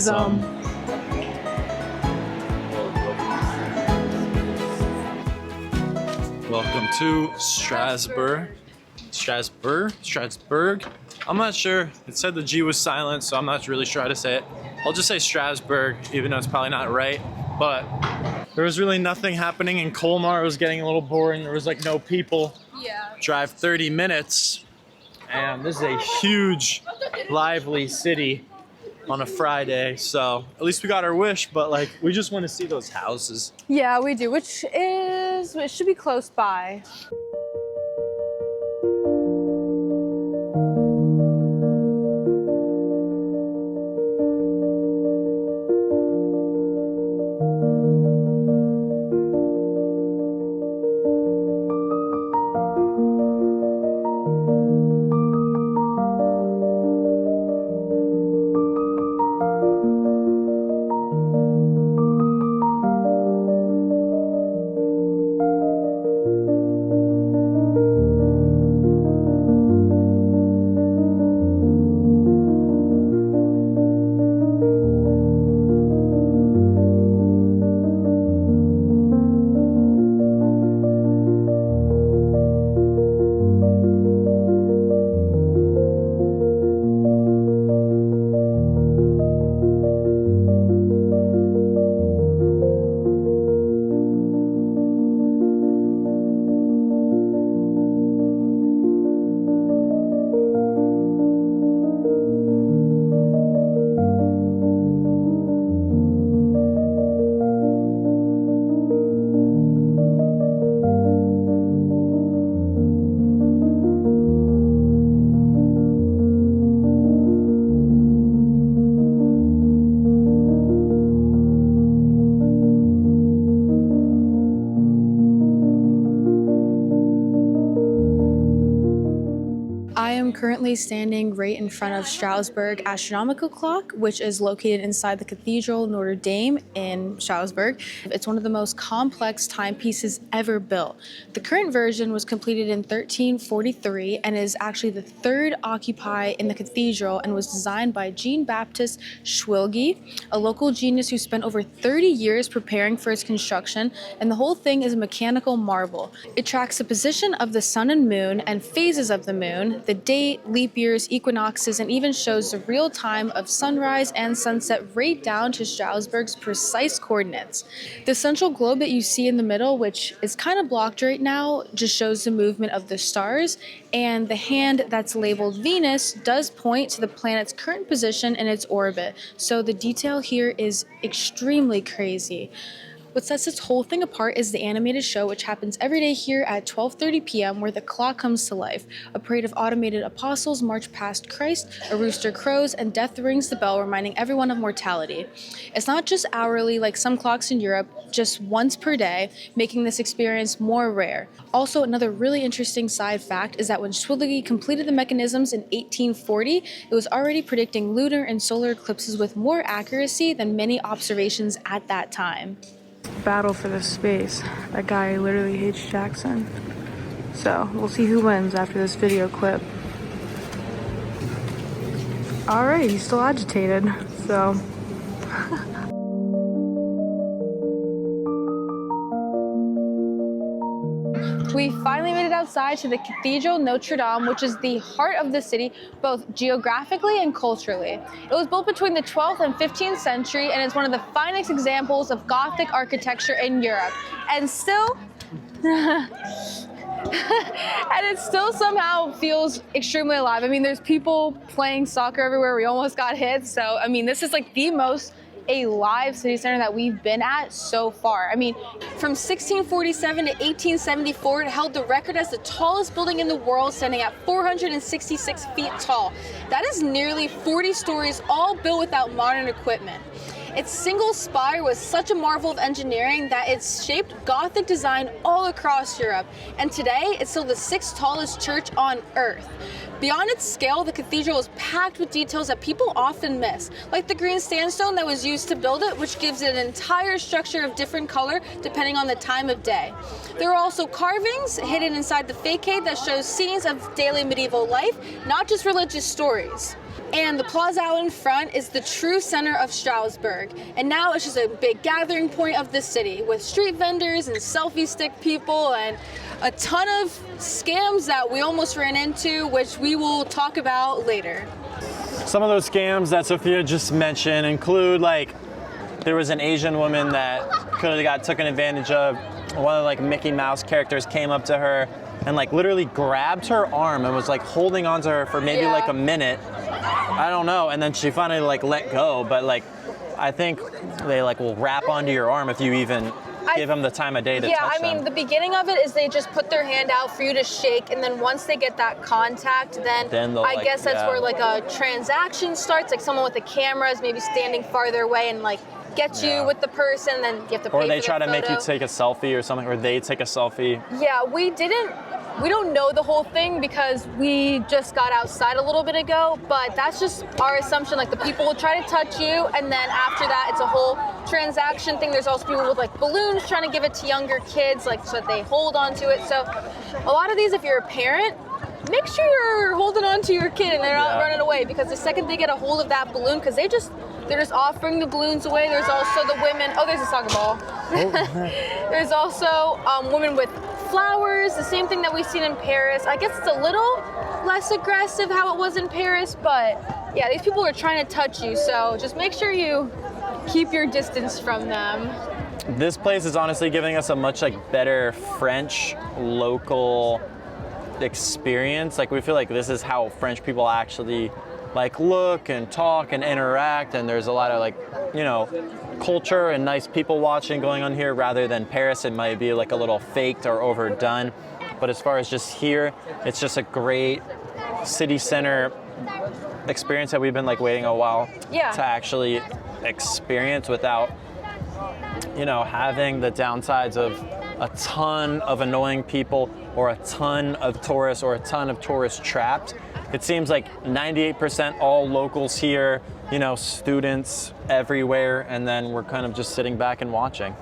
Awesome. Welcome to Strasbourg. I'm not sure. It said the G was silent, so I'm not really sure how to say it. I'll just say Strasbourg, even though it's probably not right. But there was really nothing happening in Colmar. It was getting a little boring. There was like no people. Yeah. Drive 30 minutes, and this is a huge, lively city on a Friday. So at least we got our wish, but like we just want to see those houses. Yeah, we do, it should be close by. Currently standing right in front of Strasbourg Astronomical Clock, which is located inside the Cathedral Notre Dame in Strasbourg. It's one of the most complex timepieces ever built. The current version was completed in 1343 and is actually the third occupy in the cathedral and was designed by Jean-Baptiste Schwilge, a local genius who spent over 30 years preparing for its construction, and the whole thing is a mechanical marvel. It tracks the position of the sun and moon and phases of the moon, the date, leap years, equinoxes, and even shows the real time of sunrise and sunset right down to Strasbourg's precise coordinates. The central globe that you see in the middle, which is kind of blocked right now, just shows the movement of the stars, and the hand that's labeled Venus does point to the planet's current position in its orbit. So the detail here is extremely crazy. What sets this whole thing apart is the animated show, which happens every day here at 12:30 p.m. where the clock comes to life. A parade of automated apostles march past Christ, a rooster crows, and death rings the bell, reminding everyone of mortality. It's not just hourly like some clocks in Europe, just once per day, making this experience more rare. Also, another really interesting side fact is that when Schwilge completed the mechanisms in 1840, it was already predicting lunar and solar eclipses with more accuracy than many observations at that time. Battle for this space. That guy literally hates Jackson. So we'll see who wins after this video clip. Alright, he's still agitated, so We finally made it outside to the Cathedral Notre Dame, which is the heart of the city, both geographically and culturally. It was built between the 12th and 15th century, and it's one of the finest examples of Gothic architecture in Europe. And still, and it still somehow feels extremely alive. I mean, there's people playing soccer everywhere. We almost got hit. So, I mean, this is like the most alive city center that we've been at so far. I mean, from 1647 to 1874, it held the record as the tallest building in the world, standing at 466 feet tall. That is nearly 40 stories, all built without modern equipment. Its single spire was such a marvel of engineering that it's shaped Gothic design all across Europe, and today it's still the 6th tallest church on Earth. Beyond its scale, the cathedral is packed with details that people often miss, like the green sandstone that was used to build it, which gives it an entire structure of different color depending on the time of day. There are also carvings hidden inside the facade that shows scenes of daily medieval life, not just religious stories. And the plaza out in front is the true center of Strasbourg. And now it's just a big gathering point of the city with street vendors and selfie stick people and a ton of scams that we almost ran into, which we will talk about later. Some of those scams that Sophia just mentioned include, like, there was an Asian woman that could have got taken advantage of. One of the, like, Mickey Mouse characters came up to her and, like, literally grabbed her arm and was, like, holding onto her for maybe like a minute. I don't know. And then she finally, like, let go. But, like, I think they, like, will wrap onto your arm if you even give them the time of day to touch them. Yeah, I mean, the beginning of it is they just put their hand out for you to shake, and then once they get that contact, then I guess that's where, like, a transaction starts. Like, someone with a camera is maybe standing farther away and, like, get you with the person, then you have to pay for Or they try to photo. make you take a selfie or something, or they take a selfie. Yeah, we don't know the whole thing because we just got outside a little bit ago, but that's just our assumption. Like, the people will try to touch you, and then after that, it's a whole transaction thing. There's also people with, like, balloons trying to give it to younger kids, like, so that they hold on to it. So a lot of these, if you're a parent, make sure you're holding on to your kid and they're not running away, because the second they get a hold of that balloon, because they're just offering the balloons away. There's also the women. Oh, there's a soccer ball. There's also women with flowers, the same thing that we've seen in Paris. I guess it's a little less aggressive how it was in Paris, but yeah, these people are trying to touch you, so just make sure you keep your distance from them. This place is honestly giving us a much, like, better French local experience. Like, we feel like this is how French people actually, like, look and talk and interact, and there's a lot of, like, you know, culture and nice people watching going on here, rather than Paris. It might be, like, a little faked or overdone. But as far as just here, it's just a great city center experience that we've been, like, waiting a while to actually experience without, you know, having the downsides of a ton of annoying people or a ton of tourists or a ton of tourists trapped. It seems like 98% all locals here, you know, students everywhere, and then we're kind of just sitting back and watching.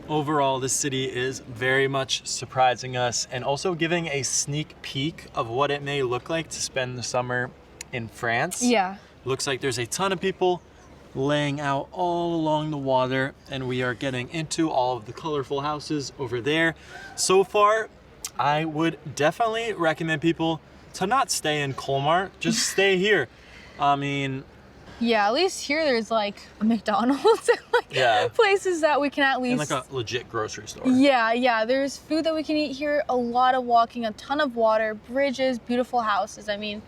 Overall, this city is very much surprising us and also giving a sneak peek of what it may look like to spend the summer in France. Yeah. Looks like there's a ton of people laying out all along the water, and we are getting into all of the colorful houses over there. So far, I would definitely recommend people to not stay in Colmar, just stay here. I mean, yeah, at least here there's, like, a McDonald's and, like, places that we can at least... And, like, a legit grocery store. Yeah, there's food that we can eat here, a lot of walking, a ton of water, bridges, beautiful houses. I mean,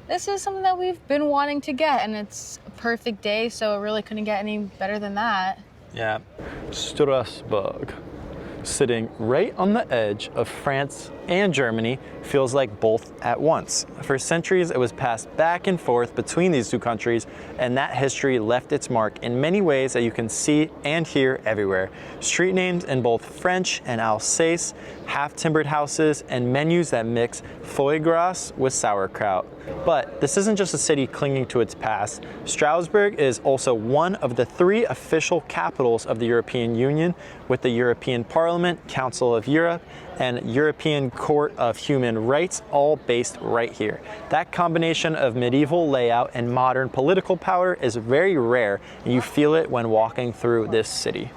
this is something that we've been wanting to get, and it's a perfect day, so it really couldn't get any better than that. Yeah. Strasbourg, sitting right on the edge of France and Germany, feels like both at once. For centuries, it was passed back and forth between these two countries, and that history left its mark in many ways that you can see and hear everywhere. Street names in both French and Alsace, half-timbered houses, and menus that mix foie gras with sauerkraut. But this isn't just a city clinging to its past. Strasbourg is also one of the 3 official capitals of the European Union, with the European Parliament, Council of Europe, and European Court of Human Rights, all based right here. That combination of medieval layout and modern political power is very rare, and you feel it when walking through this city.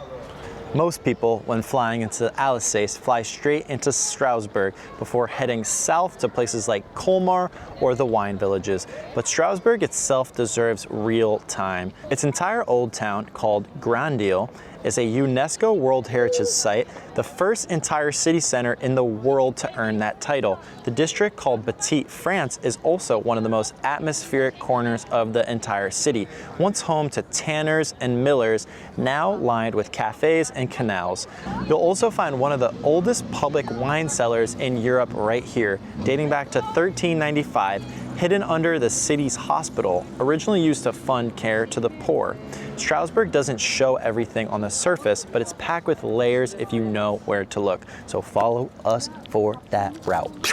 Most people, when flying into Alsace, fly straight into Strasbourg before heading south to places like Colmar or the wine villages. But Strasbourg itself deserves real time. Its entire old town, called Grand Ile, is a UNESCO World Heritage Site, the first entire city center in the world to earn that title. The district, called Petite France, is also one of the most atmospheric corners of the entire city. Once home to tanners and millers, now lined with cafes and canals. You'll also find one of the oldest public wine cellars in Europe right here, dating back to 1395, hidden under the city's hospital, originally used to fund care to the poor. Strasbourg doesn't show everything on the surface, but it's packed with layers if you know where to look. So follow us for that route.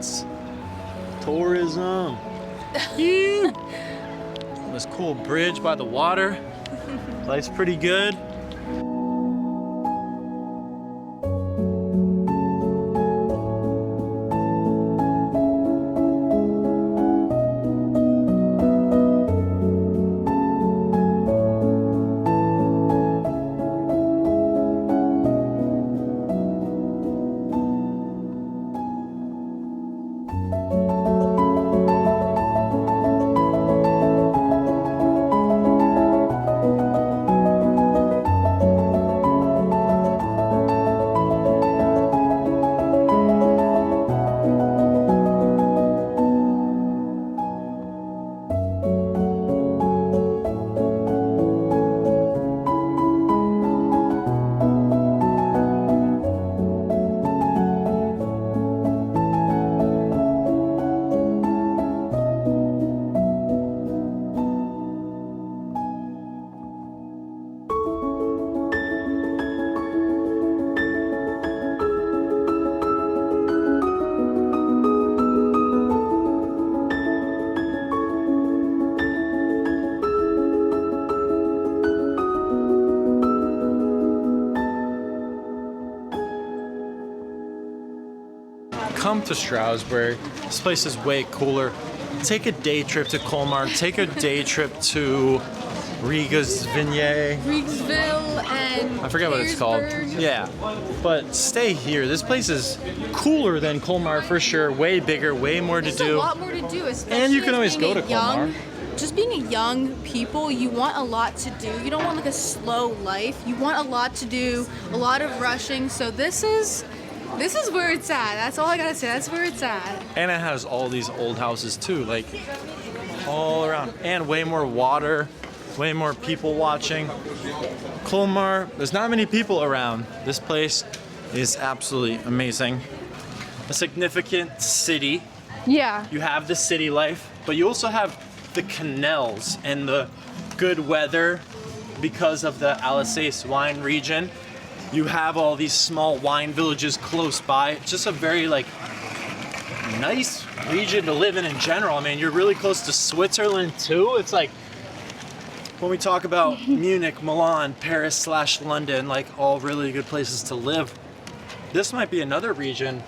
France. Tourism. Ew. This cool bridge by the water. Life's pretty good. Come to Strasbourg. This place is way cooler. Take a day trip to Colmar. Take a day trip to Rigasville and I forget what it's called. Yeah, but stay here. This place is cooler than Colmar for sure. Way bigger, way more to There's do. a lot more to do, especially And you can always being go to a young, Colmar. Just being a young people, you want a lot to do. You don't want like a slow life. You want a lot to do, a lot of rushing. So this is where it's at. That's all I gotta say. That's where it's at. And it has all these old houses too, like all around. And way more water, way more people watching. Colmar, there's not many people around. This place is absolutely amazing. A significant city. Yeah. You have the city life, but you also have the canals and the good weather because of the Alsace wine region. You have all these small wine villages close by. It's just a very like nice region to live in general. I mean, you're really close to Switzerland too. It's like when we talk about Munich, Milan, Paris / London, like all really good places to live. This might be another region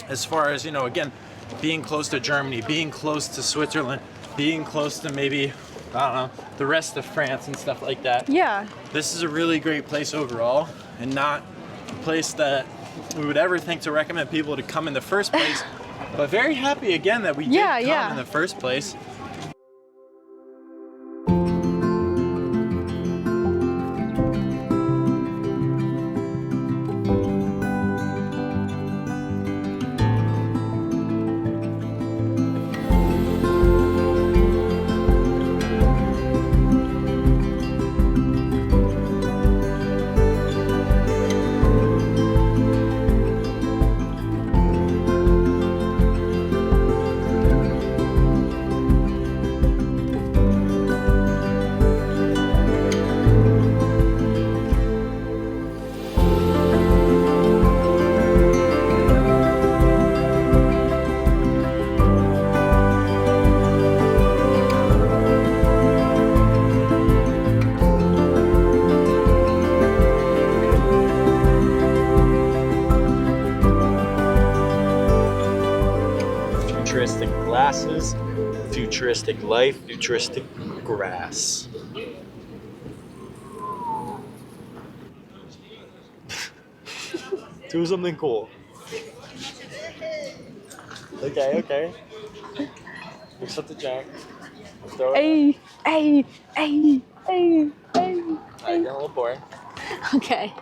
as far as, you know, again, being close to Germany, being close to Switzerland, being close to maybe, I don't know, the rest of France and stuff like that. Yeah. This is a really great place overall, and not a place that we would ever think to recommend people to come in the first place. But very happy again that we did come in the first place. Futuristic glasses, futuristic life, futuristic grass. Do something cool. Okay. Accept the jack. Hey. Alright, getting a little boring. Okay.